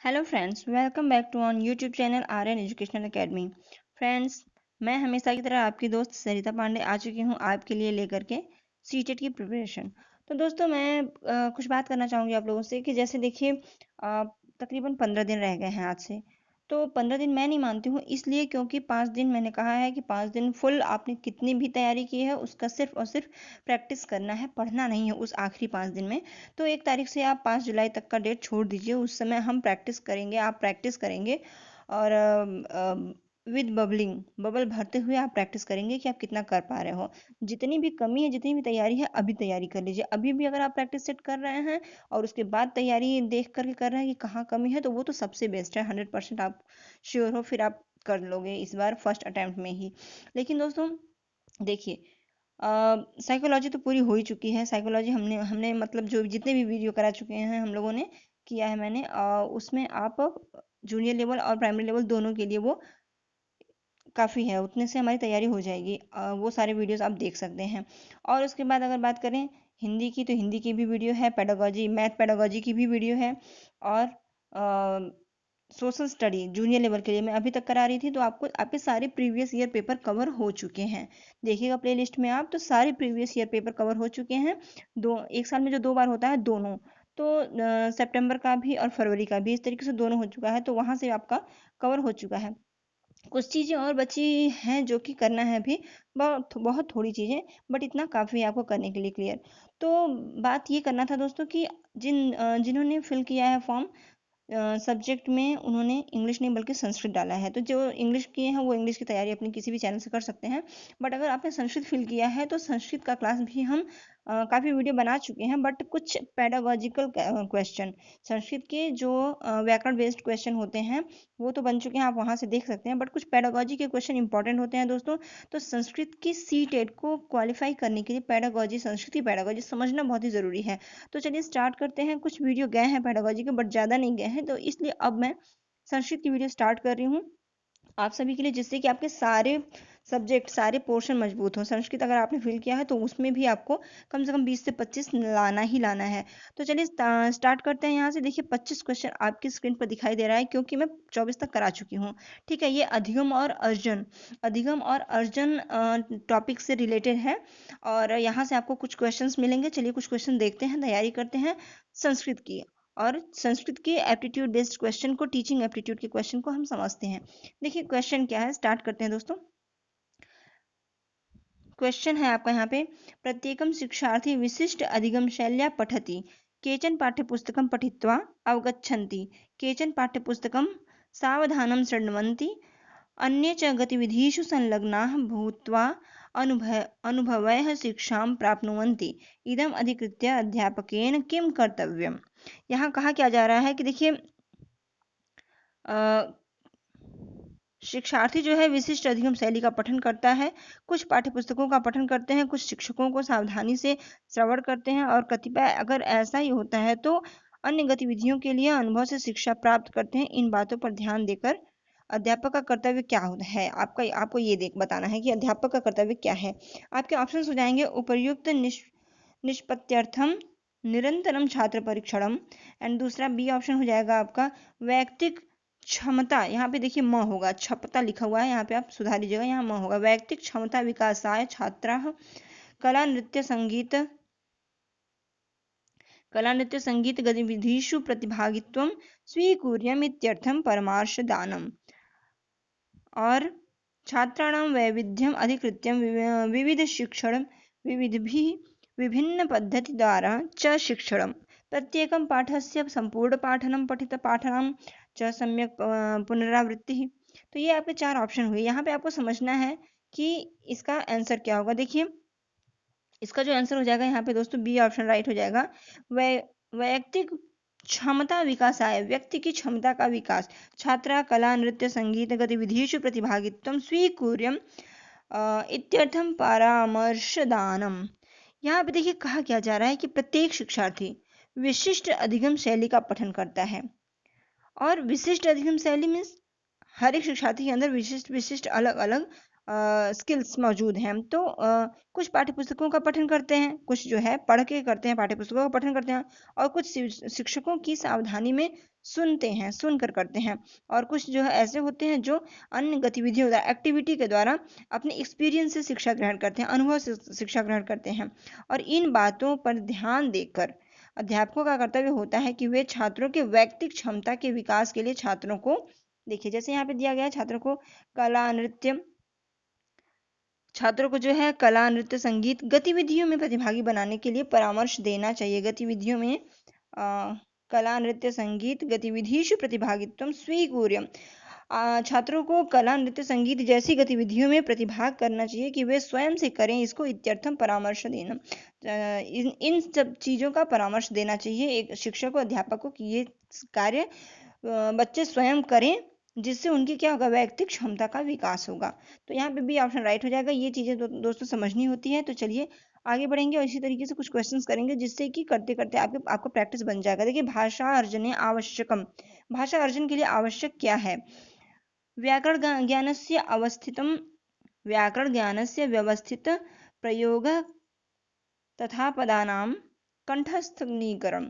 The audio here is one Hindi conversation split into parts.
Hello friends, welcome back to on YouTube channel Aryan educational academy. Friends, मैं हमेशा की तरह आपकी दोस्त सरिता पांडे आ चुकी हूँ आपके लिए लेकर के सीटेट की प्रिपरेशन। तो दोस्तों, मैं कुछ बात करना चाहूँगी आप लोगों से कि जैसे देखिए, तकरीबन 15 दिन रह गए हैं आज से। तो 15 दिन मैं नहीं मानती हूँ, इसलिए क्योंकि 5 दिन मैंने कहा है कि 5 दिन फुल आपने कितनी भी तैयारी की है उसका सिर्फ और सिर्फ प्रैक्टिस करना है, पढ़ना नहीं है उस आखिरी 5 दिन में। तो 1 तारीख से आप 5 जुलाई तक का डेट छोड़ दीजिए, उस समय हम प्रैक्टिस करेंगे, आप प्रैक्टिस करेंगे और विद बबलिंग, बबल भरते हुए आप प्रैक्टिस करेंगे कि आप कितना कर पा रहे हो। जितनी भी कमी है, जितनी भी तैयारी है, अभी तैयारी कर लीजिए। अभी भी अगर आप प्रैक्टिस सेट कर रहे हैं और उसके बाद तैयारी देख करके कर रहे हैं कि कहाँ कमी है, तो वो तो सबसे बेस्ट है। 100% आप श्योर हो, फिर आप कर लोगे इस बार फर्स्ट अटेम्प्ट में ही। लेकिन दोस्तों देखिए, साइकोलॉजी तो पूरी हो ही चुकी है। साइकोलॉजी हमने हमने मतलब जो जितने भी वीडियो करा चुके हैं हम लोगों ने, किया है मैंने, उसमें आप जूनियर लेवल और प्राइमरी लेवल दोनों के लिए वो काफ़ी है, उतने से हमारी तैयारी हो जाएगी। वो सारे वीडियोस आप देख सकते हैं। और उसके बाद अगर बात करें हिंदी की, तो हिंदी की भी वीडियो है, पेडागोजी मैथ पेडागोजी की भी वीडियो है। और सोशल स्टडी जूनियर लेवल के लिए मैं अभी तक करा रही थी, तो आपको आपके सारे प्रीवियस ईयर पेपर कवर हो चुके हैं। देखिएगा प्लेलिस्ट में आप, तो सारे प्रीवियस ईयर पेपर कवर हो चुके हैं। एक साल में जो 2 बार होता है दोनों, तो सितंबर का भी और फरवरी का भी, इस तरीके से दोनों हो चुका है, तो वहां से आपका कवर हो चुका है। कुछ चीज़ें और बची हैं जो कि करना है अभी, बहुत बहुत थोड़ी चीज़ें, बट इतना काफ़ी है आपको करने के लिए क्लियर। तो बात ये करना था दोस्तों कि जिन्होंने फिल किया है फॉर्म सब्जेक्ट में, उन्होंने इंग्लिश नहीं बल्कि संस्कृत डाला है। तो जो इंग्लिश किए हैं वो इंग्लिश की तैयारी अपनी किसी भी चैनल से कर सकते हैं। बट अगर आपने संस्कृत फिल किया है तो संस्कृत का क्लास भी हम काफ़ी वीडियो बना चुके हैं। बट कुछ पेडागोजिकल क्वेश्चन, संस्कृत के जो व्याकरण बेस्ड क्वेश्चन होते हैं वो तो बन चुके हैं, आप वहाँ से देख सकते हैं। बट कुछ पेडागोजी के क्वेश्चन इंपॉर्टेंट होते हैं दोस्तों। तो संस्कृत की सीटेट को क्वालिफाई करने के लिए पेडागोजी, संस्कृत की पेडागोजी समझना बहुत ही ज़रूरी है। तो चलिए स्टार्ट करते हैं। कुछ वीडियो गए हैं पेडागोजी के, बट ज़्यादा नहीं गए हैं, तो इसलिए अब मैं संस्कृत की वीडियो स्टार्ट कर रही हूँ आप सभी के लिए, जिससे कि आपके सारे सब्जेक्ट, सारे पोर्शन मजबूत हों। संस्कृत अगर आपने फिल किया है तो उसमें भी आपको कम से कम 20 से 25 लाना ही लाना है। तो चलिए स्टार्ट करते हैं। यहाँ से देखिए 25 क्वेश्चन आपकी स्क्रीन पर दिखाई दे रहा है, क्योंकि मैं 24 तक करा चुकी हूँ। ठीक है, ये अधिगम और अर्जन, अधिगम और अर्जन टॉपिक से रिलेटेड है। और यहाँ से आपको कुछ क्वेश्चंस मिलेंगे। चलिए कुछ क्वेश्चन देखते हैं, तैयारी करते हैं संस्कृत की। और संस्कृत के एप्टीट्यूड बेस्ड क्वेश्चन को, टीचिंग एप्टीट्यूड के क्वेश्चन को हम समझते हैं। देखिए क्वेश्चन क्या है, स्टार्ट करते हैं दोस्तों। क्वेश्चन है आपका यहाँ पे, प्रत्येकम शिक्षार्थी विशिष्ट अधिगम शैल्या पठति, केचन पाठ्यपुस्तकं पठित्वा अवगच्छन्ति, केचन पाठ्यपुस्तकं सावधानं शृण्वन्ति, अन्ये च गतिविधिषु संलग्नाः भूत्वा अनुभवैः शिक्षां प्राप्नुवन्ति, इदम् अधिकृत्य अध्यापकेन किं कर्तव्यम्। यहाँ कहा क्या जा रहा है कि देखिए, शिक्षार्थी जो है विशिष्ट अधिगम शैली का पठन करता है, कुछ पाठ्यपुस्तकों का पठन करते हैं, कुछ शिक्षकों को सावधानी से श्रवण करते हैं, और कतिपय अगर ऐसा ही होता है तो अन्य गतिविधियों के लिए अनुभव से शिक्षा प्राप्त करते हैं। इन बातों पर ध्यान देकर अध्यापक का कर्तव्य क्या होता है, आपको ये बताना है कि अध्यापक का कर्तव्य क्या है। आपके ऑप्शंस हो जाएंगे, उपर्युक्त निष्पत्त्यर्थम निरंतरम छात्र परीक्षणम, एंड दूसरा बी ऑप्शन हो जाएगा आपका वैयक्तिक क्षमता। यहाँ पे देखिए म होगा, छपता लिखा हुआ है, यहाँ पे आप सुधार लीजिएगा, यहाँ म होगा। वैयक्तिक क्षमता विकासाय छात्राः कला नृत्य संगीत गतिविधिषु प्रतिभागित्वं स्वीकुर्यम् इत्यर्थं परमार्शदानम्। और छात्राणां वैविध्यम अधिकृत्य विविध शिक्षण विविधिभिः विभिन्न पद्धति द्वारा च शिक्षणं, प्रत्येकं पाठस्य संपूर्ण पाठनं पाठनं च सम्यक पुनरावृत्ति। तो ये आपके 4 ऑप्शन हुए। यहाँ पे आपको समझना है कि इसका आंसर क्या होगा। देखिए इसका जो आंसर हो जाएगा यहाँ पे दोस्तों, बी ऑप्शन राइट हो जाएगा। वैयक्तिक क्षमता विकास आय, व्यक्ति की क्षमता का विकास, छात्रा कला नृत्य संगीत गतिविधिषु प्रतिभागित्वं स्वीकुर्यम् इत्यर्थम परामर्शदानम। यहाँ पे देखिए कहा क्या जा रहा है कि प्रत्येक शिक्षार्थी विशिष्ट अधिगम शैली का पठन करता है। और विशिष्ट अधिगम शैली मीन्स हर एक शिक्षार्थी के अंदर विशिष्ट विशिष्ट अलग अलग स्किल्स मौजूद हैं। तो कुछ पाठ्य पुस्तकों का पठन करते हैं, कुछ जो है पढ़ के करते हैं, पाठ्य पुस्तकों का पठन करते हैं, और कुछ शिक्षकों की सावधानी में सुनते हैं, सुनकर करते हैं, और कुछ जो है ऐसे होते हैं जो अन्य गतिविधियों द्वारा, एक्टिविटी के द्वारा अपने एक्सपीरियंस से शिक्षा ग्रहण करते हैं, अनुभव से शिक्षा ग्रहण करते हैं। और इन बातों पर ध्यान देकर अध्यापकों का कर्तव्य होता है कि वे छात्रों के व्यक्तिक क्षमता के विकास के लिए छात्रों को, देखिए जैसे यहाँ पे दिया गया है, छात्रों को कला नृत्य, छात्रों को जो है कला नृत्य संगीत गतिविधियों में प्रतिभागी बनाने के लिए परामर्श देना चाहिए। गतिविधियों में कला नृत्य संगीत गतिविधिषु प्रतिभागित्वं स्वीकुर्यम्। छात्रों को कला नृत्य संगीत जैसी गतिविधियों में प्रतिभाग करना चाहिए कि वे स्वयं से करें, इसको इत्यर्थम परामर्श देना। इन सब चीज़ों का परामर्श देना चाहिए एक शिक्षक को, अध्यापक को, कि ये कार्य बच्चे स्वयं करें, जिससे उनकी क्या होगा, व्यक्तिक क्षमता का विकास होगा। तो यहाँ पे भी ऑप्शन राइट हो जाएगा। ये चीज़ें दोस्तों समझनी होती है। तो चलिए आगे बढ़ेंगे और इसी तरीके से कुछ क्वेश्चंस करेंगे, जिससे कि करते करते आपको प्रैक्टिस बन जाएगा। देखिए, भाषा अर्जने आवश्यकम, भाषा अर्जन के लिए आवश्यक क्या है? व्याकरण ज्ञानस्य अवस्थितम, व्याकरण ज्ञानस्य व्यवस्थित प्रयोग तथा पदानां कंठस्थनीकरण,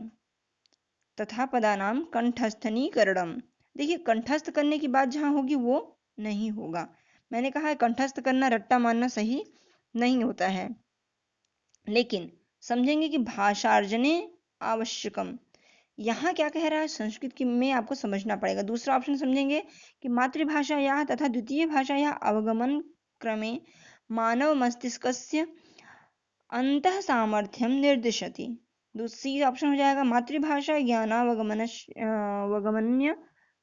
तथा पदानां कंठस्थनीकरणम। देखिए, कंठस्थ करने की बात जहाँ होगी वो नहीं होगा। मैंने कहा है कंठस्थ करना, रट्टा मारना सही नहीं होता है। लेकिन समझेंगे कि भाषार्जने आवश्यकम, यहाँ क्या कह रहा है, संस्कृत की में आपको समझना पड़ेगा। दूसरा ऑप्शन समझेंगे कि मातृभाषा या तथा द्वितीय भाषा या अवगमन क्रमे मानव मस्तिष्कस्य अंतः सामर्थ्यम निर्दिशति। दूसरी ऑप्शन हो जाएगा मातृभाषा ज्ञानावगमन्य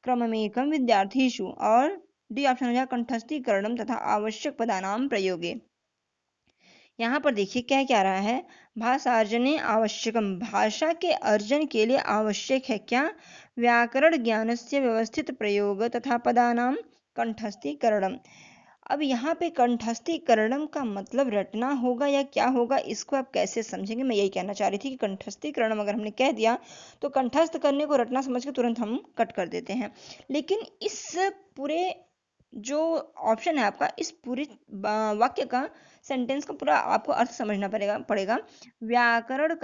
क्रममेकम विद्यार्थीषु, और डी ऑप्शन हो जाएगा कंठस्थीकरणम तथा आवश्यक पदानाम प्रयोगे। यहाँ पर देखिए क्या क्या रहा है, भाषार्जने आवश्यकम, भाषा के अर्जन के लिए आवश्यक है क्या? व्याकरण ज्ञानस्य व्यवस्थित प्रयोग तथा पदानाम कंठस्थीकरणम। अब यहाँ पे कंठस्थीकरणम का मतलब रटना होगा या क्या होगा, इसको आप कैसे समझेंगे? मैं यही कहना चाह रही थी कि कंठस्थीकरणम अगर हमने कह दिया तो कंठस्थ करने को रटना समझ के तुरंत हम कट कर देते हैं। लेकिन इस पूरे जो ऑप्शन है आपका, इस पूरे वाक्य का, सेंटेंस का पूरा आपको अर्थ समझना पड़ेगा। व्याकरण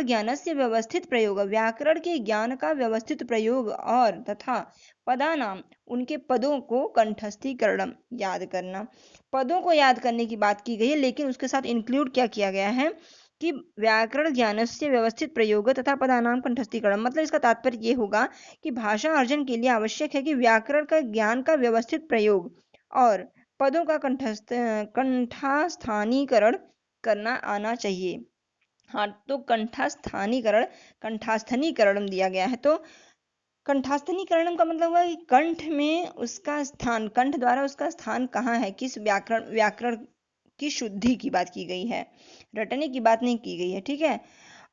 ज्ञान से व्यवस्थित प्रयोग, व्याकरण के ज्ञान का व्यवस्थित प्रयोग, और तथा पदानाम, उनके पदों को कंठस्थीकरण, याद करना। पदों को याद करने की बात की गई है, लेकिन उसके साथ इंक्लूड क्या किया गया है कि व्याकरण ज्ञान से व्यवस्थित प्रयोग तथा पदानाम कंठस्थीकरण। मतलब इसका तात्पर्य ये होगा कि भाषा अर्जन के लिए आवश्यक है कि व्याकरण का ज्ञान का व्यवस्थित प्रयोग और पदों का कंठास्थानीकरण करना आना चाहिए। हाँ, तो कंठास्थनीकरण दिया गया है। तो कंठास्थनीकरण का मतलब हुआ कि कंठ में उसका स्थान, कंठ द्वारा उसका स्थान कहाँ है, किस व्याकरण की शुद्धि की बात की गई है, रटने की बात नहीं की गई है। ठीक है।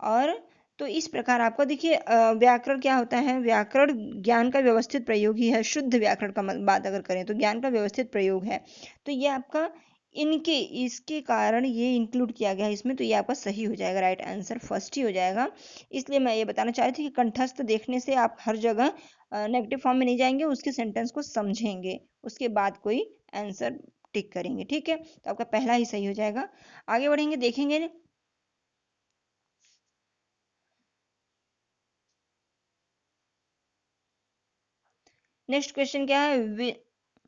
और तो इस प्रकार आपको देखिए, व्याकरण क्या होता है, व्याकरण ज्ञान का व्यवस्थित प्रयोग ही है। शुद्ध व्याकरण का बात अगर करें तो ज्ञान का व्यवस्थित प्रयोग है। तो ये आपका इसके कारण ये इंक्लूड किया गया है इसमें, तो ये आपका सही हो जाएगा, राइट आंसर फर्स्ट ही हो जाएगा। इसलिए मैं ये बताना चाह रही थी कि कंठस्थ देखने से आप हर जगह नेगेटिव फॉर्म में नहीं जाएंगे, उसके सेंटेंस को समझेंगे, उसके बाद कोई आंसर टिक करेंगे। ठीक है, तो आपका पहला ही सही हो जाएगा। आगे बढ़ेंगे, देखेंगे नेक्स्ट क्वेश्चन क्या है।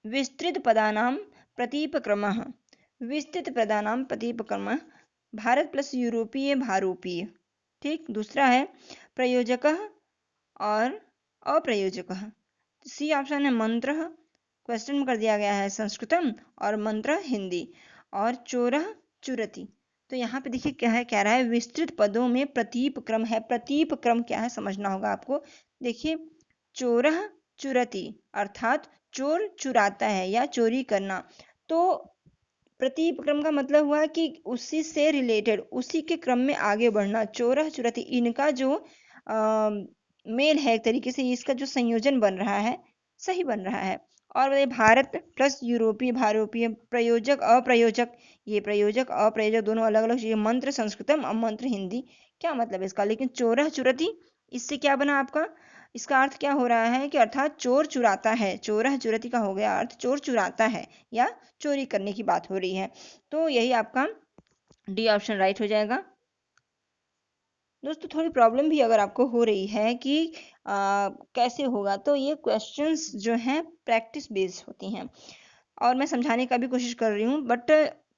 विस्तृत पदानाम प्रतीपक्रमः, विस्तृत पदानाम प्रतीपक्रमः, भारत प्लस यूरोपीय भारोपीय। ठीक। दूसरा है प्रयोजकः और अप्रयोजकः। सी ऑप्शन है मंत्र, क्वेश्चन में कर दिया गया है संस्कृतम, और मंत्र हिंदी, और चोरः चुरति। तो यहाँ पे देखिए क्या है, कह रहा है विस्तृत पदों में प्रतीप क्रम है। प्रतीप क्रम क्या है समझना होगा आपको। देखिए, चोरः चुरति अर्थात चोर चुराता है या चोरी करना। तो प्रतीप क्रम का मतलब हुआ कि उसी से रिलेटेड, उसी के क्रम में आगे बढ़ना। चोरः चुरति, इनका जो मेल है, एक तरीके से इसका जो संयोजन बन रहा है, सही बन रहा है। और भारत प्लस यूरोपीय भारोपीय, प्रयोजक अप्रयोजक, ये प्रयोजक अप्रयोजक दोनों अलग अलग चीजें। मंत्र संस्कृतम और मंत्र हिंदी, क्या मतलब इसका? लेकिन चोरः चुरति इससे क्या बना आपका, इसका अर्थ क्या हो रहा है कि अर्थात चोर चुराता है, चोरः चुरति का हो गया अर्थ चोर चुराता है या चोरी करने की बात हो रही है। तो यही आपका डी ऑप्शन राइट हो जाएगा। दोस्तों थोड़ी प्रॉब्लम भी अगर आपको हो रही है कि कैसे होगा, तो ये क्वेश्चंस जो हैं प्रैक्टिस बेस्ड होती हैं और मैं समझाने का भी कोशिश कर रही हूँ, बट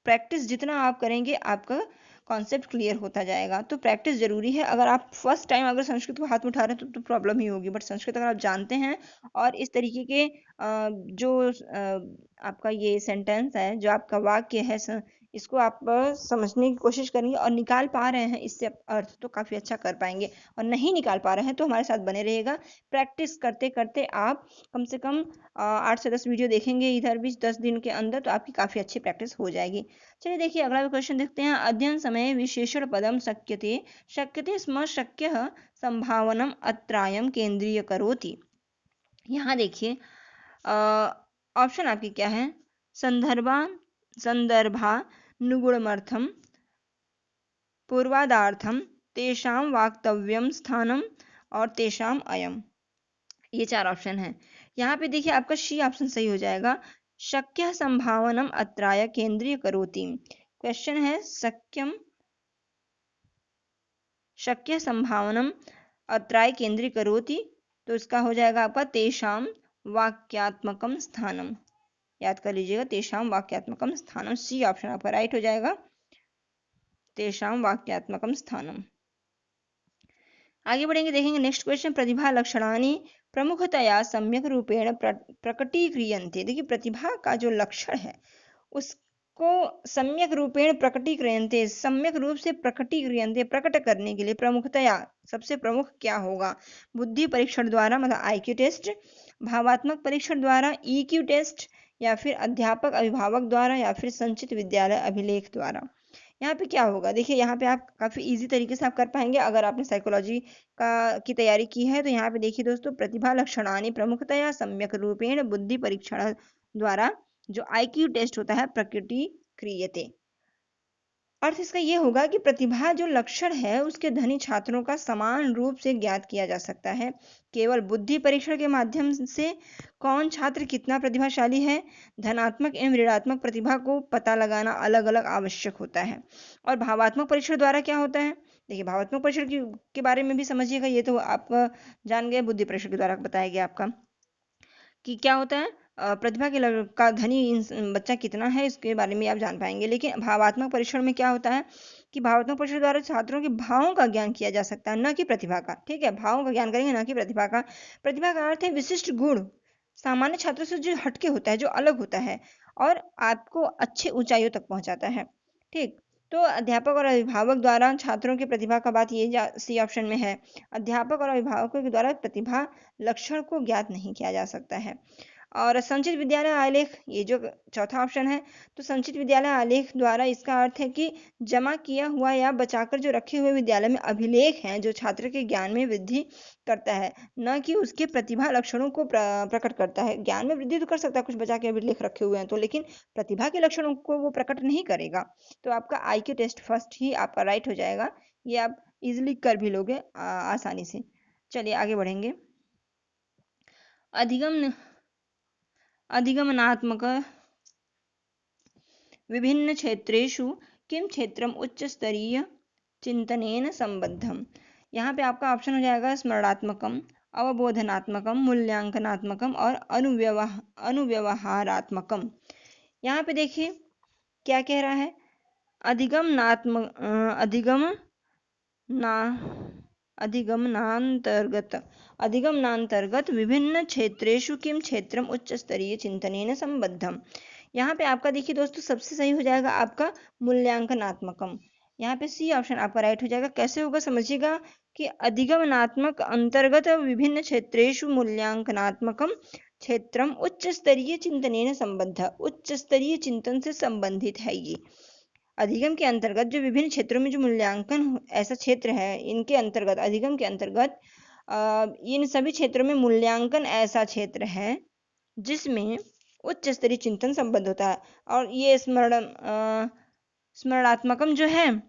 प्रैक्टिस जितना आप करेंगे आपका कॉन्सेप्ट क्लियर होता जाएगा। तो प्रैक्टिस जरूरी है। अगर आप फर्स्ट टाइम अगर संस्कृत को हाथ में उठा रहे हैं तो प्रॉब्लम ही होगी, बट संस्कृत अगर आप जानते हैं और इस तरीके के जो आपका ये सेंटेंस है, जो आपका वाक्य है, इसको आप समझने की कोशिश करेंगे और निकाल पा रहे हैं इससे अर्थ, तो काफ़ी अच्छा कर पाएंगे। और नहीं निकाल पा रहे हैं तो हमारे साथ बने रहिएगा। प्रैक्टिस करते करते आप कम से कम 8 से 10 वीडियो देखेंगे इधर भी 10 दिन के अंदर, तो आपकी काफ़ी अच्छी प्रैक्टिस हो जाएगी। चलिए देखिए अगला क्वेश्चन देखते हैं। अध्ययन समय विशेषण पदम शक्यते शक्यते स्म शक्य संभावनम अत्रायम केंद्रीय करोति। यहाँ देखिए ऑप्शन आपकी क्या है, संदर्भा संदर्भानुगुणमर्थम पूर्वादार्थम तेषां वाक्तव्यम स्थानम और तेषाम अयम, ये 4 ऑप्शन है। यहाँ पे देखिए आपका सी ऑप्शन सही हो जाएगा। शक्य संभावनम अत्राय केंद्रीय करोति। क्वेश्चन है शक्य संभावनम अत्राय केंद्रीय करोति, तो इसका हो जाएगा आपका तेषाम वाक्यात्मकम स्थानम। याद कर लीजिएगा, तेषाम वाक्यात्मकम स्थानम, सी ऑप्शन आपका राइट हो जाएगा, तेषाम वाक्यात्मकम स्थानम। आगे बढ़ेंगे, देखेंगे नेक्स्ट क्वेश्चन। प्रतिभा लक्षणानि प्रमुखतया सम्यक रूपेण प्रकटीक्रियन्ते। देखिए प्रतिभा का जो लक्षण है उसको सम्यक रूपेण प्रकटीक्रियन्ते, सम्यक रूप से प्रकटीक्रियन्ते, प्रकट करने के लिए प्रमुखतया सबसे प्रमुख क्या होगा, बुद्धि परीक्षण द्वारा मतलब आईक्यू टेस्ट, भावात्मक परीक्षण द्वारा ईक्यू टेस्ट, या फिर अध्यापक अभिभावक द्वारा, या फिर संचित विद्यालय अभिलेख द्वारा। यहाँ पे क्या होगा, देखिए यहाँ पे आप काफ़ी इजी तरीके से आप कर पाएंगे अगर आपने साइकोलॉजी की तैयारी की है। तो यहाँ पे देखिए दोस्तों, प्रतिभा लक्षणानि प्रमुखतया सम्यक रूपेण बुद्धि परीक्षण द्वारा, जो आईक्यू टेस्ट होता है, प्रकृति क्रियते। अर्थ इसका ये होगा कि प्रतिभा जो लक्षण है उसके धनी छात्रों का समान रूप से ज्ञात किया जा सकता है। केवल बुद्धि परीक्षण के माध्यम से कौन छात्र कितना प्रतिभाशाली है, धनात्मक एवं ऋणात्मक प्रतिभा को पता लगाना अलग अलग आवश्यक होता है। और भावात्मक परीक्षण द्वारा क्या होता है, देखिए भावात्मक परीक्षण के बारे में भी समझिएगा, ये तो आप जान गए, बुद्धि परीक्षण के द्वारा बताया गया आपका कि क्या होता है, प्रतिभा के का धनी बच्चा कितना है इसके बारे में आप जान पाएंगे। लेकिन भावात्मक परीक्षण में क्या होता है कि भावात्मक परीक्षण द्वारा छात्रों के भावों का ज्ञान किया जा सकता है, न कि प्रतिभा का। ठीक है, भावों का ज्ञान करेंगे, न कि प्रतिभा का। प्रतिभा का अर्थ है विशिष्ट गुण, सामान्य छात्रों से जो हटके होता है, जो अलग होता है और आपको अच्छे ऊंचाइयों तक पहुंचाता है। ठीक, तो अध्यापक और अभिभावक द्वारा छात्रों की प्रतिभा का बात ये सी ऑप्शन में है। अध्यापक और अभिभावकों के द्वारा प्रतिभा लक्षण को ज्ञात नहीं किया जा सकता है। और संचित विद्यालय आलेख, ये जो चौथा ऑप्शन है, तो संचित विद्यालय आलेख द्वारा इसका अर्थ है कि जमा किया हुआ या बचाकर जो रखे हुए विद्यालय में अभिलेख हैं, जो छात्र के ज्ञान में वृद्धि करता है, न कि उसके प्रतिभा लक्षणों को प्रकट करता है। ज्ञान में वृद्धि तो कर सकता है, कुछ बचा के अभिलेख रखे हुए हैं तो, लेकिन प्रतिभा के लक्षणों को वो प्रकट नहीं करेगा। तो आपका आईक्यू टेस्ट फर्स्ट ही आपका राइट हो जाएगा, ये आप इजिली कर भी लोगे आसानी से। चलिए आगे बढ़ेंगे। अधिगमनात्मक विभिन्न क्षेत्रेषु किम क्षेत्रम उच्च स्तरीय चिंतनेन संबद्धम। यहाँ पे आपका ऑप्शन हो जाएगा स्मरणात्मकम, अवबोधनात्मकम, मूल्यांकनात्मकम और अनुव्यवहारात्मकम। यहाँ पे देखिए क्या कह रहा है, अधिगमनांतर्गत विभिन्न क्षेत्रेषु किम क्षेत्रम उच्च स्तरीय चिंतनेन संबद्धम। यहाँ पे आपका देखिए दोस्तों सबसे सही हो जाएगा आपका मूल्यांकनात्मकम। यहाँ पे सी ऑप्शन आपका राइट हो जाएगा। कैसे होगा समझिएगा कि अधिगमनात्मक अंतर्गत विभिन्न क्षेत्रेषु मूल्यांकनात्मकम क्षेत्रम उच्च स्तरीय चिंतनेन संबद्ध, उच्च स्तरीय चिंतन से संबंधित है ये। अधिगम के अंतर्गत जो विभिन्न क्षेत्रों में जो मूल्यांकन ऐसा क्षेत्र है, इनके अंतर्गत, अधिगम के अंतर्गत इन सभी क्षेत्रों में मूल्यांकन ऐसा क्षेत्र है जिसमें उच्च स्तरीय चिंतन संबद्ध होता है। और ये स्मरणात्मकम जो है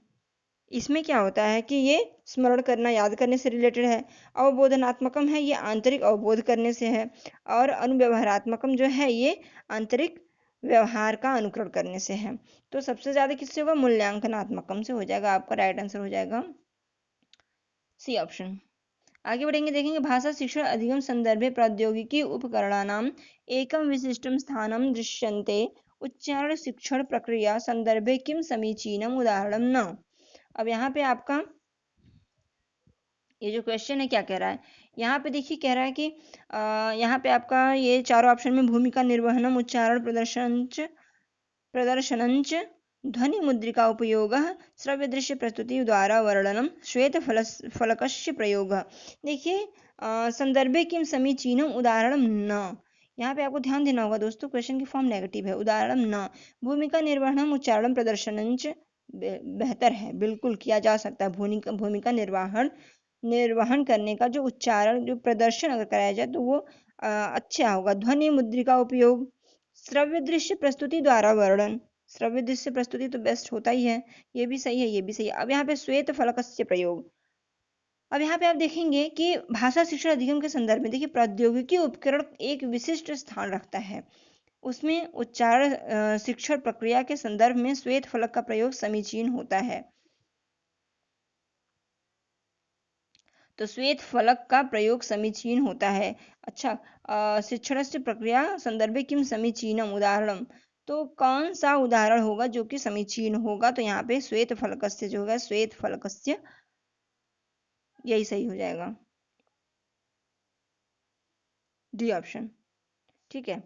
इसमें क्या होता है कि ये स्मरण करना, याद करने से रिलेटेड है। अवबोधनात्मकम है, ये आंतरिक अवबोध करने से है। और अनुव्यवहारात्मकम जो है ये आंतरिक व्यवहार का अनुकरण करने से है। तो सबसे ज्यादा किससे होगा? मूल्यांकनात्मकम से हो जाएगा। आपका राइट आंसर हो जाएगा सी ऑप्शन। आगे बढ़ेंगे, देखेंगे भाषा शिक्षण अधिगम संदर्भे प्रौद्योगिकी उपकरणानाम एकम विशिष्टम स्थानम दृश्यन्ते उच्चारण शिक्षण प्रक्रिया संदर्भे किम समीचीनम उदाहरणम न। अब यहाँ पे आपका ये जो क्वेश्चन है क्या कह रहा है, यहाँ पे देखिए कह रहा है कि यहाँ पे आपका ये चारों ऑप्शन में भूमिका निर्वहनम उच्चारण प्रदर्शनंच ध्वनि मुद्रिका उपयोग श्रव्य दृश्य प्रस्तुति द्वारा वर्णनम श्वेत फलकस्य प्रयोग। देखिए संदर्भे किम समीचीनम उदाहरणम न, यहाँ पे आपको ध्यान देना होगा दोस्तों, क्वेश्चन की फॉर्म नेगेटिव है। उदाहरण न, भूमिका निर्वहनम उच्चारण प्रदर्शनंच बेहतर है, बिल्कुल किया जा सकता है। भूमिका निर्वहन करने का जो उच्चारण, जो प्रदर्शन अगर कराया जाए तो वो अच्छा होगा। ध्वनि मुद्रिका उपयोग, श्रव्य दृश्य प्रस्तुति द्वारा वर्णन, श्रव्य दृश्य प्रस्तुति तो बेस्ट होता ही है, ये भी सही है, ये भी सही है। अब यहाँ पे श्वेत फलकस्य प्रयोग, अब यहाँ पे आप देखेंगे कि भाषा शिक्षण अधिगम के संदर्भ में देखिए प्रौद्योगिकी उपकरण एक विशिष्ट स्थान रखता है, उसमें उच्चारण शिक्षण प्रक्रिया के संदर्भ में श्वेत फलक का प्रयोग समीचीन होता है। तो श्वेत फलक का प्रयोग समीचीन होता है। अच्छा, शिक्षण से प्रक्रिया संदर्भे किम समीचीनम उदाहरणम, तो कौन सा उदाहरण होगा जो कि समीचीन होगा? तो यहाँ पे श्वेत फलकस्य जो होगा, श्वेत फलकस्य, यही सही हो जाएगा, डी ऑप्शन। ठीक है,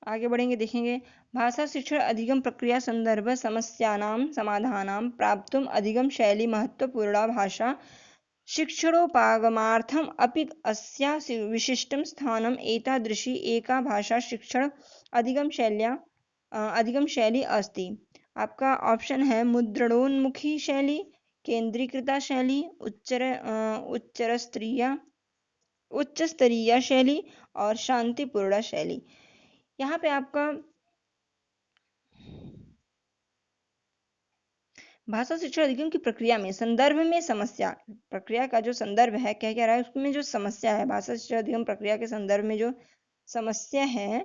आगे बढ़ेंगे, देखेंगे भाषा शिक्षण अधिगम प्रक्रिया संदर्भ समस्यानां समाधानां प्राप्तुम अधिगम शैली महत्वपूर्णा भाषा शिक्षणोपागमार्थम अपि अस्या विशिष्टं स्थानम एतादृशी एका भाषा शिक्षण अधिगम शैली अस्ति। आपका ऑप्शन है मुद्रणोन्मुखी शैली, केंद्रीकृता शैली, उच्च स्तरीय शैली और शांतिपूर्ण शैली। यहाँ पे आपका भाषा शिक्षण अधिगम की प्रक्रिया में संदर्भ में समस्या, प्रक्रिया का जो संदर्भ है क्या रहा है, उसमें जो समस्या है, भाषा शिक्षण अधिगम प्रक्रिया के संदर्भ में जो समस्या है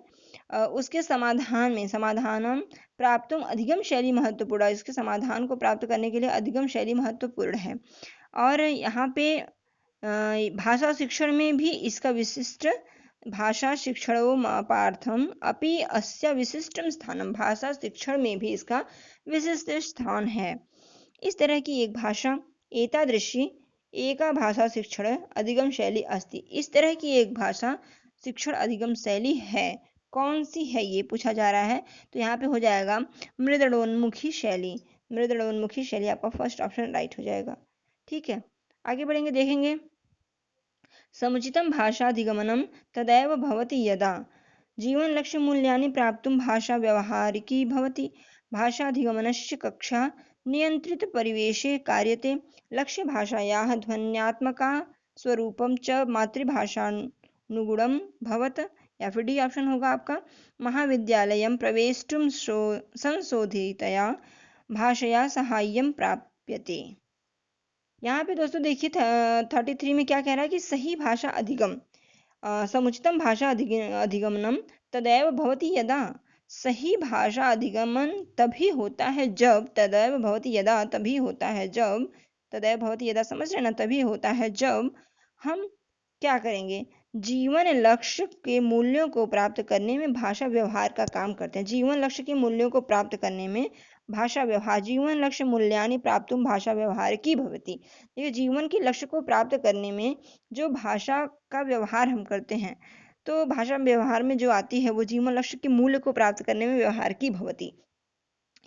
उसके समाधान प्राप्तुम अधिगम शैली महत्वपूर्ण है, इसके समाधान को प्राप्त करने के लिए अधिगम शैली महत्वपूर्ण है। और यहाँ पे भाषा शिक्षण में भी इसका विशिष्ट भाषा शिक्षणोपार्थम अपि अस्य विशिष्टम स्थानम, भाषा शिक्षण में भी इसका विशिष्ट स्थान है। इस तरह की एक भाषा एतादृशी एका भाषा शिक्षण अधिगम शैली अस्ति, इस तरह की एक भाषा शिक्षण अधिगम शैली है, कौन सी है ये पूछा जा रहा है। तो यहाँ पे हो जाएगा मृदड़ोन्मुखी शैली, मृदड़ोन्मुखी शैली आपका फर्स्ट ऑप्शन राइट हो जाएगा। ठीक है, आगे बढ़ेंगे, देखेंगे समुचितं भाषाधिगमनं तदैव भवति यदा जीवन लक्ष्य मूल्यानि प्राप्तुं भाषा व्यवहारिकी भवति, भाषाधिगमनस्य कक्षा नियंत्रित परिवेशे कार्यते, लक्ष्य भाषायाः ध्वन्यात्मका स्वरूपं च मातृभाषानुगुणं भवत। या फिर डी ऑप्शन होगा आपका महाविद्यालयं प्रवेष्टुं संशोधितया भाषया सहाय्यं प्राप्यते। यहाँ पे दोस्तों देखिए 33 में क्या कह रहा है कि सही भाषा अधिगम समुचितम भाषा अधिगमनम तदैव भवति यदा, सही भाषा अधिगमन तभी होता है जब, तदैव भवति यदा तभी होता है जब, तदैव भवति यदा समझ रहे ना, तभी होता है जब हम क्या करेंगे, जीवन लक्ष्य के मूल्यों को प्राप्त करने में भाषा व्यवहार का काम करते हैं। जीवन लक्ष्य के मूल्यों को प्राप्त करने में भाषा व्यवहार, जीवन लक्ष्य मूल्यानि प्राप्तुम भाषा व्यवहार की भवति। देखिए जीवन के लक्ष्य को प्राप्त करने में जो भाषा का व्यवहार हम करते हैं, तो भाषा व्यवहार में जो आती है वो जीवन लक्ष्य के मूल्य को प्राप्त करने में व्यवहार की भवति,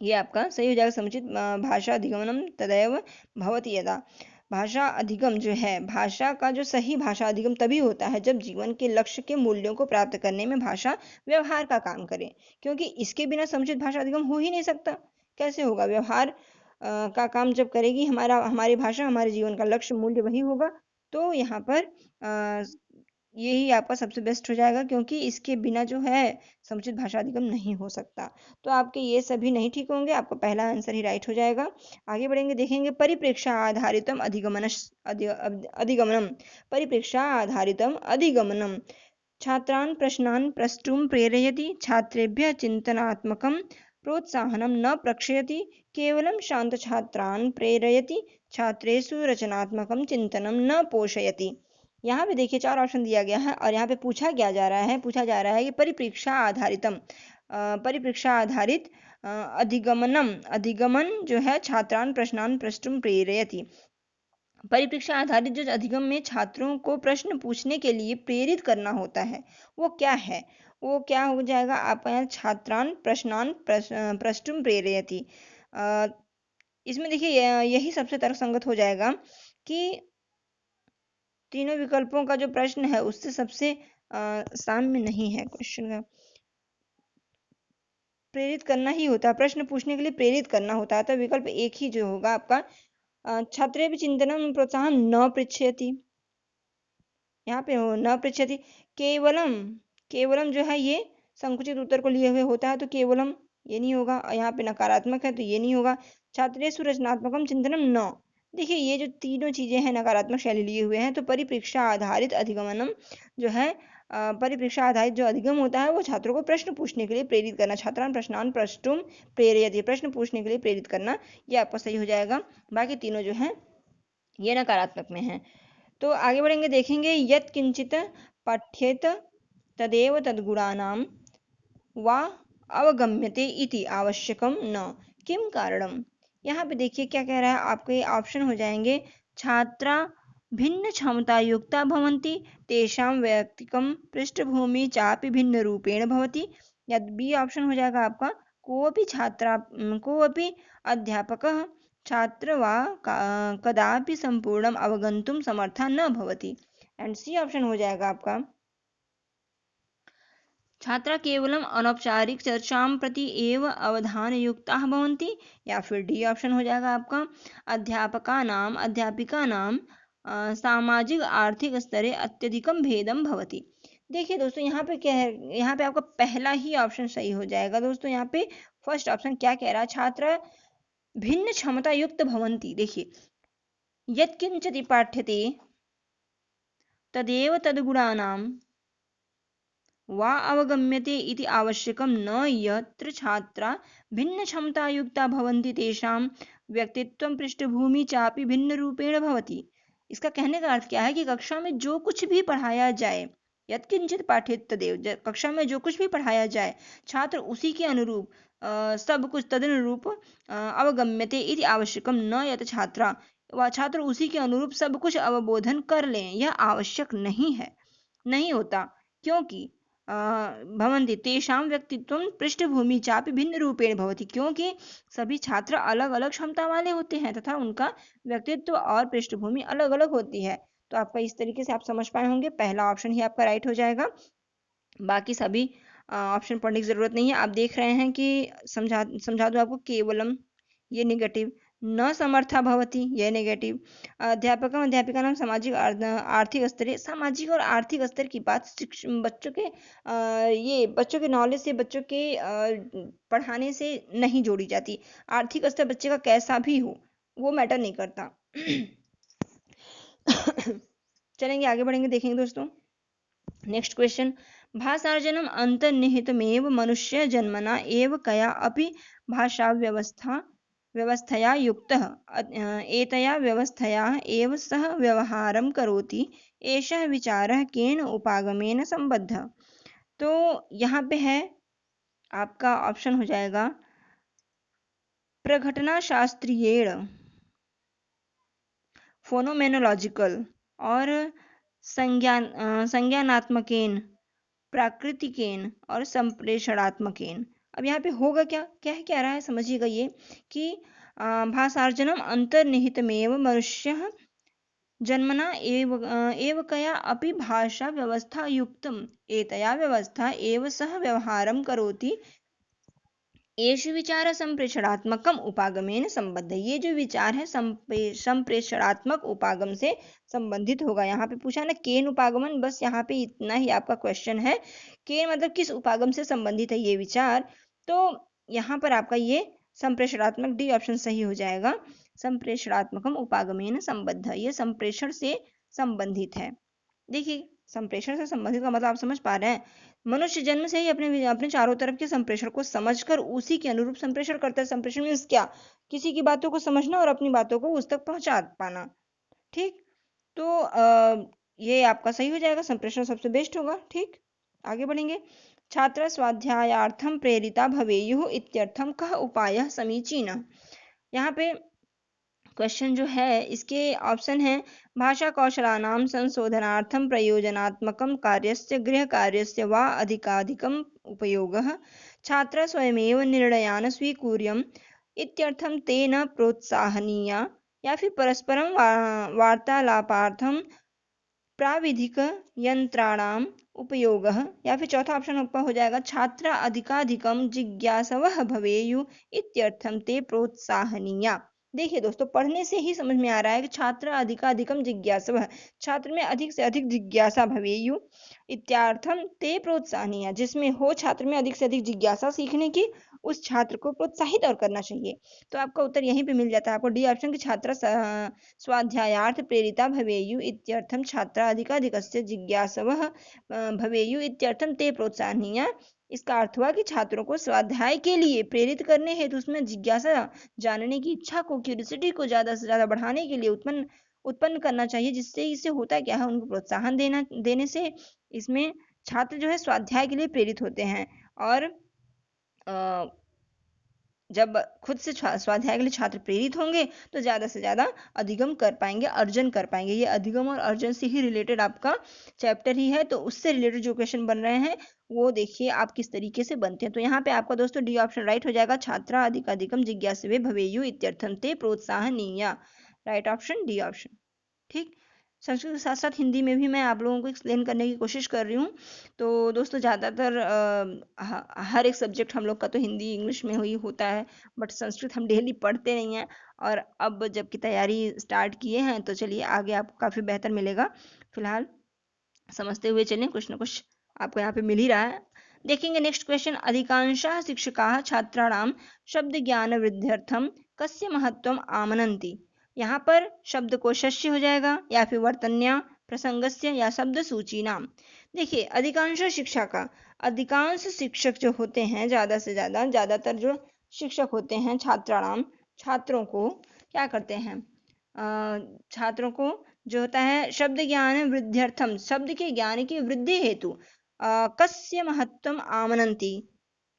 ये आपका सही हो जाएगा। समुचित भाषा अधिगमनम तदैव भवति यदा, भाषा अधिगम जो है, भाषा का जो सही भाषा अधिगम तभी होता है जब जीवन के लक्ष्य के मूल्यों को प्राप्त करने में भाषा व्यवहार का काम करे, क्योंकि इसके बिना समुचित भाषा अधिगम हो ही नहीं सकता। कैसे होगा? व्यवहार का काम जब करेगी हमारी भाषा, हमारे जीवन का लक्ष्य मूल्य वही होगा। तो यहाँ पर यही आपका सबसे बेस्ट हो जाएगा, क्योंकि इसके बिना जो है समुचित भाषा अधिगम नहीं हो सकता। तो आपके ये सभी नहीं ठीक होंगे, आपका पहला आंसर ही राइट हो जाएगा। आगे बढ़ेंगे, देखेंगे परिप्रेक्षा आधारितम अधिगमनम। परिप्रेक्षा आधारितम अधिगमनम छात्रान् प्रश्नान् प्रष्टुं प्रेरयति, छात्रेभ्यः चिन्तनात्मकं प्रोत्साहनं न प्रक्षयति, केवलं शान्तछात्रान् प्रेरयति, छात्रेषु रचनात्मकं चिन्तनं न पोषयति। यहाँ पे देखिए 4 ऑप्शन दिया गया है और यहाँ पे पूछा जा रहा है कि परिप्रेक्षा आधारितम परिप्रेक्षा आधारित अधिगमन जो है छात्रान् प्रश्नान् प्रष्टुं प्रेरयति। परिप्रेक्षा आधारित जो अधिगम में छात्रों को प्रश्न पूछने के लिए प्रेरित करना होता है, वो क्या है? वो क्या हो जाएगा आपका यहाँ? छात्रान् प्रश्नान् प्रष्टुं प्रेरयति। इसमें देखिए यही सबसे तर्कसंगत हो जाएगा कि तीनों विकल्पों का जो प्रश्न है उससे सबसे साम्य नहीं है। क्वेश्चन का प्रेरित करना ही होता है, प्रश्न पूछने के लिए प्रेरित करना होता है, तो विकल्प एक ही जो होगा आपका छात्रेभ्यः चिंतनं प्रोत्साहं न पृच्छयति। यहाँ पे हो न पृच्छयति, केवलम केवलम जो है ये संकुचित उत्तर को लिए हुए होता है, तो केवलम ये नहीं होगा, और यहाँ पे नकारात्मक है तो ये नहीं होगा। छात्रेषु रचनात्मकम चिंतनम न, देखिए ये जो तीनों चीजें हैं नकारात्मक शैली लिए हुए हैं, तो परिप्रेक्षा आधारित अधिगमनम जो है परिप्रेक्षा आधारित जो अधिगम होता है वो छात्रों को प्रश्न पूछने के लिए प्रेरित करना, छात्रान प्रश्नान प्रष्टुम प्रेरयति, प्रश्न पूछने के लिए प्रेरित करना, ये आपका सही हो जाएगा। बाकी तीनों जो है ये नकारात्मक में है। तो आगे बढ़ेंगे, देखेंगे यत् किंचित पठ्येत तदेव तद्गुणानां वा अवगम्यते इति आवश्यकम न, किम कारणम। यहाँ पे देखिए क्या कह रहा है, आपके ऑप्शन हो जाएंगे छात्रा भिन्न क्षमता युक्ता भवन्ति, तेषां वैयक्तिकं पृष्ठभूमि चापि भिन्न रूपेण भवति, या बी ऑप्शन हो जाएगा आपका कोऽपि अध्यापकः छात्र वा कदापि संपूर्णम अवगन्तुं समर्था न भवति, एंड सी ऑप्शन हो जाएगा आपका छात्रा केवलम अनौपचारिक चर्चां प्रति एव अवधानयुक्ताः भवन्ति, या फिर डी ऑप्शन हो जाएगा आपका अध्यापिकानां सामाजिक आर्थिक स्तरे अत्यधिकम भेदम भवति। देखिए दोस्तों यहाँ पे क्या है, यहाँ पे आपका पहला ही ऑप्शन सही हो जाएगा दोस्तों। यहाँ पे फर्स्ट ऑप्शन क्या कह रहा है, छात्र भिन्न क्षमता युक्त भवन्ति। देखिए यत्किंचित् पाठ्यते तदेव तद्गुणानां वा अवगम्यते इति आवश्यकं न, यत्र छात्रा भिन्न क्षमतायुक्ता भवन्ति तेषां व्यक्तित्वं पृष्ठभूमि चापि भिन्न रूपेण भवति। इसका कहने का अर्थ क्या है कि कक्षा में जो कुछ भी पढ़ाया जाए, यत्किंचित पाठ्येत तदेव, कक्षा में जो कुछ भी पढ़ाया जाए छात्र उसी के अनुरूप सब कुछ तदनुरूप अवगम्यते इति आवश्यकम न, यत छात्रा व छात्र उसी के अनुरूप सब कुछ अवबोधन कर लें, यह आवश्यक नहीं है, नहीं होता, क्योंकि भवन्ति तेषां व्यक्तित्वं पृष्ठभूमि चापि भिन्न रूपेण भवति, क्योंकि सभी छात्र अलग अलग क्षमता वाले होते हैं तथा उनका व्यक्तित्व और पृष्ठभूमि अलग अलग होती है। तो आपका इस तरीके से आप समझ पाए होंगे, पहला ऑप्शन ही आपका राइट हो जाएगा। बाकी सभी ऑप्शन पढ़ने की जरूरत नहीं है। आप देख रहे हैं कि समझा दो आपको, केवलम ये नेगेटिव, न समर्था भवति ये नेगेटिव, अध्यापकम अध्यापिकानां सामाजिक आर्थिक स्तरे, सामाजिक और आर्थिक स्तर की बात बच्चों के ये बच्चों के नॉलेज से, बच्चों के पढ़ाने से नहीं जोड़ी जाती। आर्थिक स्तर बच्चे का कैसा भी हो वो मैटर नहीं करता। चलेंगे आगे बढ़ेंगे, देखेंगे दोस्तों नेक्स्ट क्वेश्चन, भाषार्जनम अंतर्निहितमेव मनुष्य जन्मना एव कया अपि भाषा व्यवस्थया युक्तः एतया व्यवस्थया एव सह व्यवहारं करोति, एषः विचारः केन उपागमेन संबद्धः। तो यहाँ पे है आपका ऑप्शन हो जाएगा प्रघटनाशास्त्रीयेण, फोनोमेनोलॉजिकल और संज्ञानात्मकेन, प्राकृतिकेन और संप्रेषणात्मकेन। अब यहाँ पे होगा क्या, क्या रहा है समझिएगा, ये कि भाषार्जनम अंतर्निहितमेव मनुष्यः जन्मना एव कया अपि भाषा व्यवस्था युक्तम एतया व्यवस्था एव सह व्यवहारं करोति, एषु विचार संप्रेषणात्मकम उपागमेन संबद्ध। ये जो विचार है संप्रेषणात्मक उपागम से संबंधित होगा। यहाँ पे पूछा ना केन उपागमन, बस यहाँ पे इतना ही आपका क्वेश्चन है। केन मतलब किस उपागम से संबंधित है ये विचार, तो यहाँ पर आपका ये संप्रेषणात्मक, डी ऑप्शन सही हो जाएगा। संप्रेषणात्मकम उपागमेन संबद्ध, ये संप्रेषण से संबंधित है। देखिए संप्रेषण से संबंधित का मतलब आप समझ पा रहे हैं। मनुष्य जन्म से ही अपने अपने चारों तरफ के संप्रेषण को समझकर उसी के अनुरूप संप्रेषण करता है। संप्रेषण मीन्स क्या, किसी की बातों को समझना और अपनी बातों को उस तक पहुंचा पाना। ठीक, तो ये आपका सही हो जाएगा, संप्रेषण सबसे बेस्ट होगा। ठीक, आगे बढ़ेंगे। छात्र स्वाध्यायार्थम प्रेरिता भवेयुः इत्यर्थम कः उपायः समीचीनः। यहाँ पे क्वेश्चन जो है इसके ऑप्शन है, भाषा कौशलानां संशोधनार्थं प्रयोजनात्मकं कार्यस्य गृहकार्यस्य वा अधिकाधिकम् उपयोगः छात्रः स्वयमेव निर्णयान् स्वीकुर्याम् इत्यर्थं तेन प्रोत्साहनीया, या फिर परस्परं वार्तालापार्थं प्राविधिक यंत्राणाम उपयोगः, या फिर चौथा ऑप्शन आपका हो जाएगा, छात्र अधिकाधिकम जिज्ञासवः भवेयुः इत्यर्थं ते प्रोत्साहनीया। देखिए दोस्तों, पढ़ने से ही समझ में आ रहा है कि छात्र अधिकाधिकम जिज्ञासवः, छात्र में अधिक से अधिक जिज्ञासा भवेयुः इत्यार्थम ते प्रोत्साहनीय, जिसमें हो छात्र में अधिक से अधिक जिज्ञासा सीखने की, उस छात्र को प्रोत्साहित और करना चाहिए। तो आपका उत्तर यहीं पे मिल जाता है आपको, डी ऑप्शन की छात्र स्वाध्यायार्थ प्रेरिता भवेयुः इत्यर्थं छात्रा अधिकाधिकस्य जिज्ञासवः भवेयुः इत्यर्थं ते प्रोत्साहनीय। इसका अर्थ हुआ कि छात्रों को स्वाध्याय के लिए प्रेरित करने हेतु उसमें जिज्ञासा, जानने की इच्छा को, क्यूरियोसिटी को ज्यादा से ज्यादा बढ़ाने के लिए उत्पन्न करना चाहिए। जिससे इससे होता क्या है, उनको प्रोत्साहन देने से इसमें छात्र जो है स्वाध्याय के लिए प्रेरित होते हैं। और जब खुद से स्वाध्याय के लिए छात्र प्रेरित होंगे तो ज्यादा से ज्यादा अधिगम कर पाएंगे, अर्जन कर पाएंगे। ये अधिगम और अर्जन से ही रिलेटेड आपका चैप्टर ही है, तो उससे रिलेटेड जो क्वेश्चन बन रहे हैं वो देखिए आप किस तरीके से बनते हैं। तो यहाँ पे आपका दोस्तों डी ऑप्शन राइट हो जाएगा, छात्रा अधिकाधिकम जिज्ञासवे भवेयुः इत्यर्थं ते प्रोत्साहनीया। Right option D option. ठीक, संस्कृत के साथ साथ हिंदी में भी मैं आप लोगों को एक्सप्लेन करने की कोशिश कर रही हूँ। तो दोस्तों ज़्यादातर हर एक सब्जेक्ट हम लोग का तो हिंदी इंग्लिश में ही होता है, बट संस्कृत हम डेली पढ़ते नहीं हैं। और अब जबकि तैयारी स्टार्ट किए हैं तो चलिए आगे आपको काफ़ी बेहतर मिलेगा। फिलहाल समझते हुए चलें, कुछ ना कुछ आपको यहाँ पे मिल ही रहा है। देखेंगे नेक्स्ट क्वेश्चन, अधिकांशः शिक्षकाः छात्राणां शब्द ज्ञान वृद्ध्यर्थं कस्य महत्वम् आमनन्ति। यहाँ पर शब्द को शस्य हो जाएगा, या फिर वर्तन्या, प्रसंगस्य, या शब्द सूची नाम। देखिए अधिकांश शिक्षा का, अधिकांश शिक्षक जो होते हैं, ज्यादा से ज्यादातर जो शिक्षक होते हैं छात्राणाम, छात्रों को क्या करते हैं, छात्रों को जो होता है शब्द ज्ञान वृद्ध्यर्थम, शब्द के ज्ञान की वृद्धि हेतु कस्य महत्वम आमनन्ति,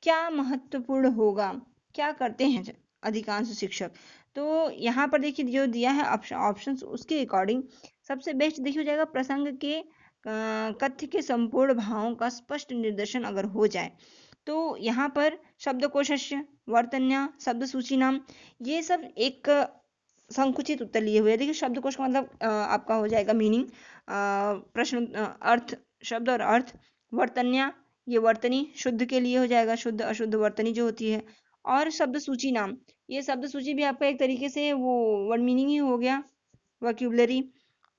क्या महत्वपूर्ण होगा, क्या करते हैं अधिकांश शिक्षक। तो यहाँ पर देखिए जो दिया है ऑप्शन उसके अकॉर्डिंग सबसे बेस्ट देखिए हो जाएगा, प्रसंग के कथ्य के संपूर्ण भावों का स्पष्ट निर्देशन अगर हो जाए तो यहाँ पर शब्दकोशस्य, वर्तन्या, शब्द सूची नाम, ये सब एक संकुचित उत्तर लिए हुए हैं। देखिए शब्दकोश का मतलब आपका हो जाएगा मीनिंग, प्रश्न, अर्थ, शब्द और अर्थ। वर्तन्या, ये वर्तनी शुद्ध के लिए हो जाएगा, शुद्ध अशुद्ध वर्तनी जो होती है। और शब्द सूची नाम, ये शब्द सूची भी आपका एक तरीके से वो वर्ड मीनिंग ही हो गया, वोकैब्युलरी।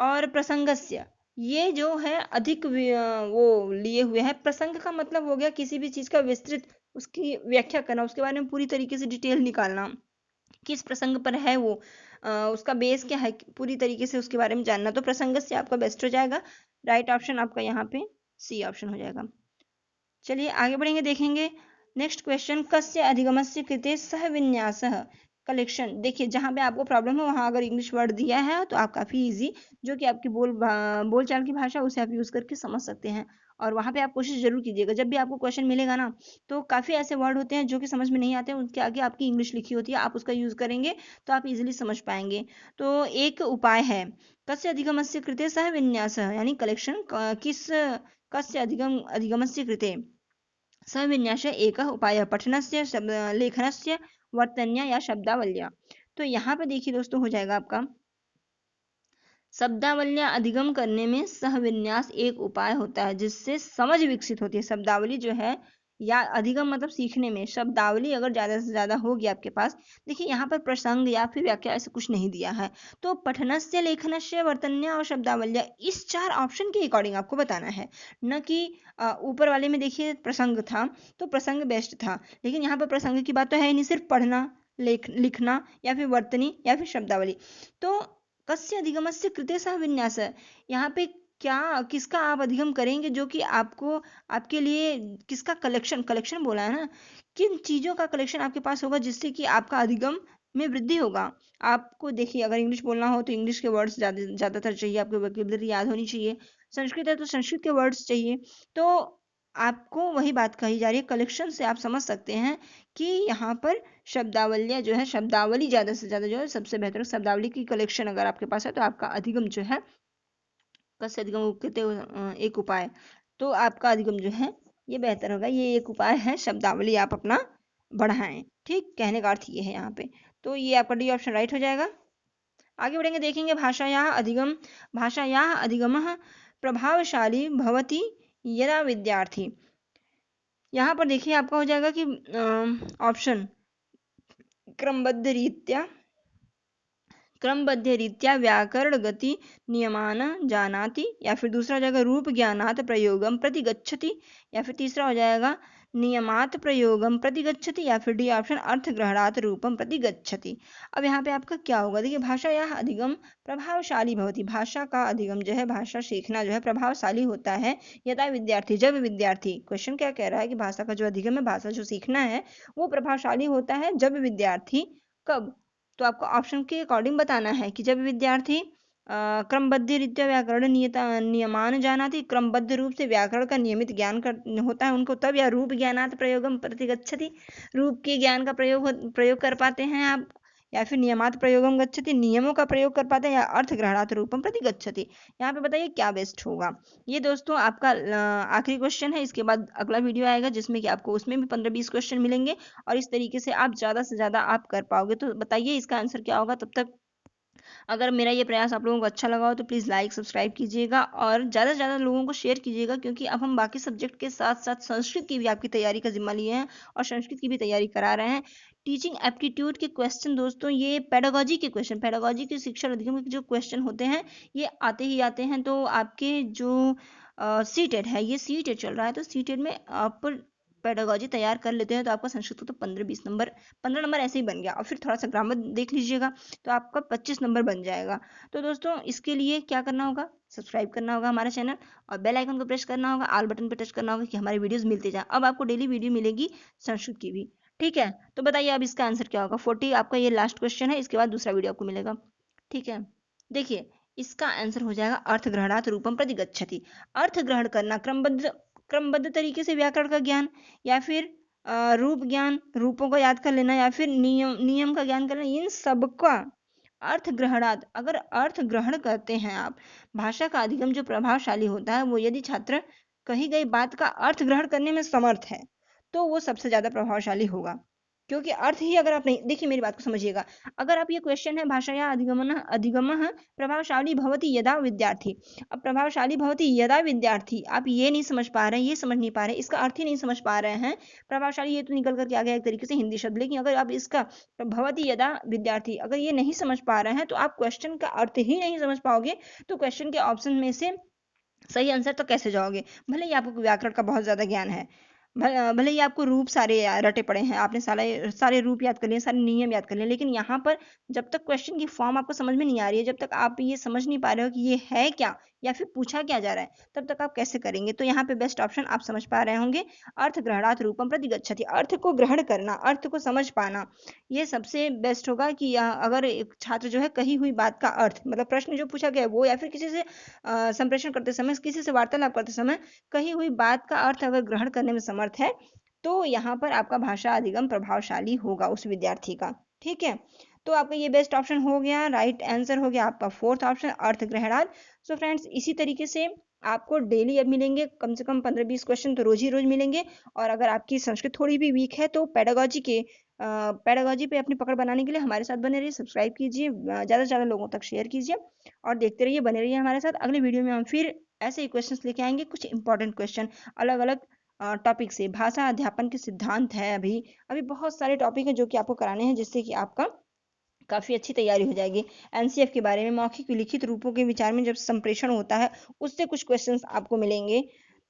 और प्रसंगस्य, ये जो है अधिक वो लिए हुए हैं। प्रसंग का मतलब हो गया किसी भी चीज का विस्तृत उसकी व्याख्या करना, उसके बारे में पूरी तरीके से डिटेल निकालना, किस प्रसंग पर है वो, उसका बेस क्या है, पूरी तरीके से उसके बारे में जानना। तो प्रसंग से आपका बेस्ट हो जाएगा। राइट ऑप्शन आपका यहाँ पे सी ऑप्शन हो जाएगा। चलिए आगे बढ़ेंगे, देखेंगे नेक्स्ट क्वेश्चन, कस्य अधिगमस्य कृते सह विन्यासः कलेक्शन। देखिए जहाँ पे आपको प्रॉब्लम है वहाँ अगर इंग्लिश वर्ड दिया है तो आप काफ़ी इजी, जो कि आपकी बोलचाल की भाषा, उसे आप यूज़ करके समझ सकते हैं। और वहाँ पे आप कोशिश जरूर कीजिएगा, जब भी आपको क्वेश्चन मिलेगा ना तो काफ़ी ऐसे वर्ड होते हैं जो कि समझ में नहीं आते हैं, उनके आगे आपकी इंग्लिश लिखी होती है, आप उसका यूज़ करेंगे तो आप इजिली समझ पाएंगे। तो एक उपाय है, कस्य अधिगमस्य कृते सह विन्यासः, यानी कलेक्शन, किस कस्य अधिगमस्य कृते सविन्यास एक उपाय पठनस्य, लेखनस्य, वर्तन्या, या शब्दावल्या। तो यहाँ पे देखिए दोस्तों हो जाएगा आपका, शब्दावलियां अधिगम करने में सहविन्यास एक उपाय होता है जिससे समझ विकसित होती है। शब्दावली जो है या अधिगम मतलब सीखने में शब्दावली अगर ज़्यादा से ज़्यादा होगी आपके पास, देखिए यहाँ पर प्रसंग या फिर व्याख्या ऐसा कुछ नहीं दिया है, तो पठनस्य लेखनस्य वर्तन्या और शब्दावलिया इस 4 ऑप्शन के अकॉर्डिंग आपको बताना है, न कि ऊपर वाले में देखिए प्रसंग था तो प्रसंग बेस्ट था, लेकिन यहाँ पर प्रसंग की बात तो है ही नहीं, सिर्फ पढ़ना लिखना या फिर वर्तनी या फिर शब्दावली। तो कस्य अधिगमस्य कृते सह विन्यास, यहाँ पे क्या किसका आप अधिगम करेंगे जो कि आपको आपके लिए किसका कलेक्शन कलेक्शन बोला है ना, किन चीज़ों का कलेक्शन आपके पास होगा जिससे कि आपका अधिगम में वृद्धि होगा। आपको देखिए अगर इंग्लिश बोलना हो तो इंग्लिश के वर्ड्स ज़्यादातर चाहिए, आपको वोकेबलरी याद होनी चाहिए, संस्कृत है तो संस्कृत के वर्ड्स चाहिए। तो आपको वही बात कही जा रही है, कलेक्शन से आप समझ सकते हैं कि यहाँ पर शब्दावलियाँ जो है, शब्दावली ज़्यादा से ज़्यादा जो है सबसे बेहतर, शब्दावली की कलेक्शन अगर आपके पास है तो आपका अधिगम जो है कस्य अधिगम उक्ते एक उपाय, तो आपका अधिगम जो है ये बेहतर होगा। ये एक उपाय है, शब्दावली आप अपना बढ़ाएं। ठीक, कहने का अर्थ ये है यहाँ पे। तो ये आपका डी ऑप्शन राइट हो जाएगा। आगे बढ़ेंगे, देखेंगे भाषायाः अधिगमः प्रभावशाली भवति यदा विद्यार्थी। यहाँ पर देखिए आपका हो जाएगा कि ऑप्शन क्रमबद्ध रीत्या व्याकरण गति नियमान जानाति, या फिर दूसरा हो जाएगा रूप ज्ञानात प्रयोगम प्रति गच्छति, या फिर तीसरा हो जाएगा नियमात प्रयोगम प्रति गच्छति, या फिर डी ऑप्शन अर्थ ग्रहणात रूपम प्रति गच्छति। अब यहाँ पे आपका क्या होगा, देखिए भाषा या अधिगम प्रभावशाली भवति, भाषा का अधिगम जो है, भाषा सीखना जो है प्रभावशाली होता है यदा विद्यार्थी, जब विद्यार्थी, क्वेश्चन क्या कह रहा है कि भाषा का जो अधिगम है, भाषा जो सीखना है वो प्रभावशाली होता है जब विद्यार्थी, कब, तो आपको ऑप्शन के अकॉर्डिंग बताना है कि जब विद्यार्थी क्रमबद्ध रीत्या व्याकरण नियमान जानाति, क्रमबद्ध रूप से व्याकरण का नियमित ज्ञान कर होता है उनको तब, या रूप ज्ञानात प्रयोगम प्रतिगच्छति, रूप के ज्ञान का प्रयोग कर पाते हैं आप, या फिर नियमात प्रयोगम गच्छति, नियमों का प्रयोग कर पाते हैं, या अर्थ ग्रहणात रूपम प्रति गच्छति। यहाँ पे बताइए क्या बेस्ट होगा। ये दोस्तों आपका आखिरी क्वेश्चन है, इसके बाद अगला वीडियो आएगा जिसमें कि आपको उसमें भी 15-20 क्वेश्चन मिलेंगे और इस तरीके से आप ज़्यादा से ज़्यादा आप कर पाओगे। तो बताइए इसका आंसर क्या होगा। तब तक अगर मेरा ये प्रयास आप लोगों को अच्छा लगा हो तो प्लीज़ लाइक सब्सक्राइब कीजिएगा और ज़्यादा से ज़्यादा लोगों को शेयर कीजिएगा, क्योंकि अब हम बाकी सब्जेक्ट के साथ साथ संस्कृत की भी आपकी तैयारी का जिम्मा लिए हैं और संस्कृत की भी तैयारी करा रहे हैं। टीचिंग एप्टीट्यूड के क्वेश्चन दोस्तों, ये पेडागोजी के क्वेश्चन, पेडागोजी के शिक्षा अधिगम के जो क्वेश्चन होते हैं ये आते ही आते हैं। तो आपके जो सीटेट है, ये सीटेट चल रहा है, तो सीटेट में आप पेडागोजी तैयार कर लेते हैं तो आपका संस्कृत का तो 15 नंबर ऐसे ही बन गया, और फिर थोड़ा सा ग्रामर देख लीजिएगा तो आपका 25 नंबर बन जाएगा। तो दोस्तों इसके लिए क्या करना होगा, सब्सक्राइब करना होगा हमारा चैनल और बेल आइकन को प्रेस करना होगा, ऑल बटन पर टच करना होगा कि हमारी वीडियोस मिलते जाए। अब आपको डेली वीडियो मिलेगी संस्कृत की भी। ठीक है, तो बताइए अब इसका आंसर क्या होगा। 40 आपका ये लास्ट क्वेश्चन है, इसके बाद दूसरा वीडियो आपको मिलेगा। ठीक है, देखिए इसका आंसर हो जाएगा अर्थ ग्रहणात रूपम प्रति गच्छति। अर्थ ग्रहण करना, क्रमबद्ध तरीके से व्याकरण का ज्ञान, या फिर रूप ज्ञान, रूपों को याद कर लेना, या फिर नियम का ज्ञान करना, इन सबका अर्थ ग्रहणात, अगर अर्थ ग्रहण करते हैं आप, भाषा का अधिगम जो प्रभावशाली होता है वो यदि छात्र कही गई बात का अर्थ ग्रहण करने में समर्थ है तो वो सबसे ज्यादा प्रभावशाली होगा। क्योंकि अर्थ ही अगर आप नहीं, देखिए मेरी बात को समझिएगा, अगर आप ये क्वेश्चन है भाषा या अधिगम प्रभावशाली भवति यदा विद्यार्थी, अब प्रभावशाली भवति यदा विद्यार्थी आप ये नहीं समझ पा रहे हैं, ये समझ नहीं पा रहे हैं, इसका अर्थ ही नहीं समझ पा रहे हैं, प्रभावशाली ये तो निकल करके आ गया एक तरीके से हिंदी शब्द, लेकिन अगर आप इसका भवति यदा विद्यार्थी अगर ये नहीं समझ पा रहे हैं तो आप क्वेश्चन का अर्थ ही नहीं समझ पाओगे, तो क्वेश्चन के ऑप्शन में से सही आंसर तो कैसे जाओगे। भले ही आपको व्याकरण का बहुत ज्यादा ज्ञान है, भले ही आपको रूप सारे रटे पड़े हैं, आपने सारे सारे रूप याद कर लिए, सारे नियम याद कर लिए, लेकिन यहाँ पर जब तक क्वेश्चन की फॉर्म आपको समझ में नहीं आ रही है, जब तक आप ये समझ नहीं पा रहे हो कि ये है क्या या फिर पूछा क्या जा रहा है, तब तक आप कैसे करेंगे। तो यहाँ पे बेस्ट ऑप्शन आप समझ पा रहे होंगे, अर्थ ग्रहणात रूपम प्रति गच्छति, अर्थ को ग्रहण करना, अर्थ को समझ पाना, ये सबसे बेस्ट होगा कि अगर एक छात्र जो है कही हुई बात का अर्थ, मतलब प्रश्न जो पूछा गया है वो, या फिर किसी से संप्रेषण करते समय, किसी से वार्तालाप करते समय कही हुई बात का अर्थ अगर ग्रहण करने में समर्थ है तो यहाँ पर आपका भाषा अधिगम प्रभावशाली होगा उस विद्यार्थी का। ठीक है, तो आपका ये बेस्ट ऑप्शन हो गया, राइट आंसर हो गया आपका फोर्थ ऑप्शन अर्थ ग्रहणात। सो फ्रेंड्स इसी तरीके से आपको डेली अब मिलेंगे कम से कम 15-20 क्वेश्चन तो रोज ही रोज मिलेंगे। और अगर आपकी संस्कृत थोड़ी भी वीक है तो पेडागोजी पे अपनी पकड़ बनाने के लिए हमारे साथ बने रहिए, सब्सक्राइब कीजिए, ज़्यादा से ज़्यादा लोगों तक शेयर कीजिए और देखते रहिए, बने रहिए हमारे साथ। अगले वीडियो में हम फिर ऐसे ही क्वेश्चंस लेके आएंगे, कुछ इंपॉर्टेंट क्वेश्चन, अलग अलग टॉपिक से। भाषा अध्यापन के सिद्धांत है, अभी अभी बहुत सारे टॉपिक हैं जो कि आपको कराने हैं, जिससे कि आपका काफ़ी अच्छी तैयारी हो जाएगी। एनसीएफ के बारे में मौखिक लिखित रूपों के विचार में जब संप्रेषण होता है, उससे कुछ क्वेश्चंस आपको मिलेंगे।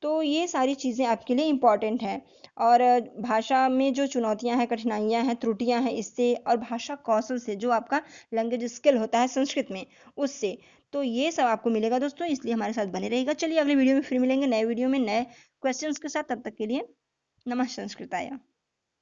तो ये सारी चीज़ें आपके लिए इम्पॉर्टेंट हैं। और भाषा में जो चुनौतियां हैं, कठिनाइयां हैं, त्रुटियां हैं, इससे और भाषा कौशल से, जो आपका लैंग्वेज स्किल होता है संस्कृत में, उससे, तो ये सब आपको मिलेगा दोस्तों, इसलिए हमारे साथ बने रहेगा। चलिए अगले वीडियो में फिर मिलेंगे नए वीडियो में नए क्वेश्चंस के साथ। तब तक के लिए नमः संस्कृताय।